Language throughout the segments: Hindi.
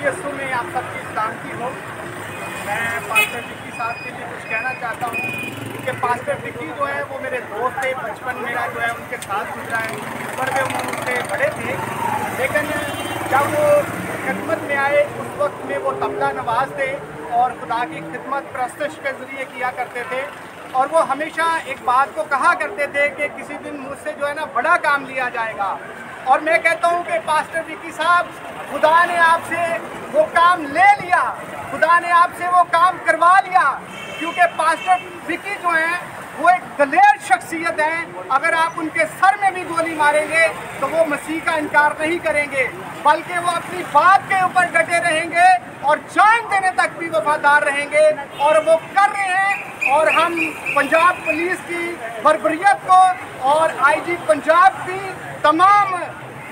यीशु में आप सबकी सलामती हो। मैं पास्टर विक्की साहब के लिए कुछ कहना चाहता हूँ कि पास्टर विक्की जो है वो मेरे दोस्त थे, बचपन मेरा जो है उनके साथ गुजरा है, उम्र में वो उनसे बड़े थे। लेकिन जब वो खिदमत में आए उस वक्त में वो तबला नवाज थे और खुदा की खिदमत प्रस्तुत के ज़रिए किया करते थे। और वो हमेशा एक बात को कहा करते थे कि किसी दिन मुझसे जो है ना बड़ा काम लिया जाएगा। और मैं कहता हूँ कि पास्टर विक्की साहब, खुदा ने आपसे वो काम ले लिया, खुदा ने आपसे वो काम करवा लिया, क्योंकि पास्टर विक्की जो हैं वो एक दलेर शख्सियत हैं। अगर आप उनके सर में भी गोली मारेंगे तो वो मसीह का इनकार नहीं करेंगे, बल्कि वो अपनी बात के ऊपर डटे रहेंगे और जान देने तक भी वफादार रहेंगे। और वो कर रहे हैं। और हम पंजाब पुलिस की बर्बरियत को और आईजी पंजाब की तमाम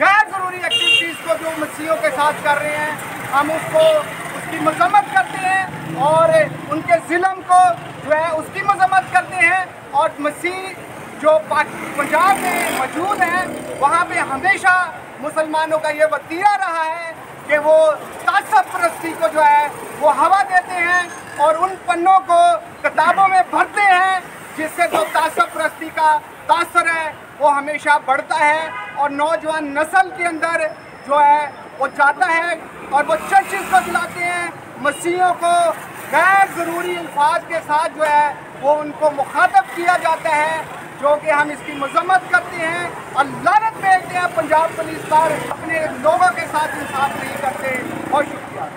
गैर ज़रूरी एक्टिविटीज़ को जो मसीहों के साथ कर रहे हैं, हम उसकी मजम्मत करते हैं और उनके ज़ुल्म को जो है उसकी मजम्मत करते हैं। और मसीह जो पंजाब में मौजूद हैं वहाँ पे हमेशा मुसलमानों का ये वतीरा रहा है कि वो तासब परस्ती को जो है वो हवा देते हैं और उन पन्नों को किताबों में भरते हैं, जिससे जो तासब परस्ती का तासर है वो हमेशा बढ़ता है और नौजवान नस्ल के अंदर जो है वो जाता है और वो चर्चिज़ को चलाते हैं। मसीहों को गैर ज़रूरी अल्फाज के साथ जो है वो उनको मुखातब किया जाता है, जो कि हम इसकी मजम्मत करते हैं और लानत भेजते हैं पंजाब पुलिस पर। अपने लोगों के साथ इंसाफ नहीं करते। बहुत शुक्रिया।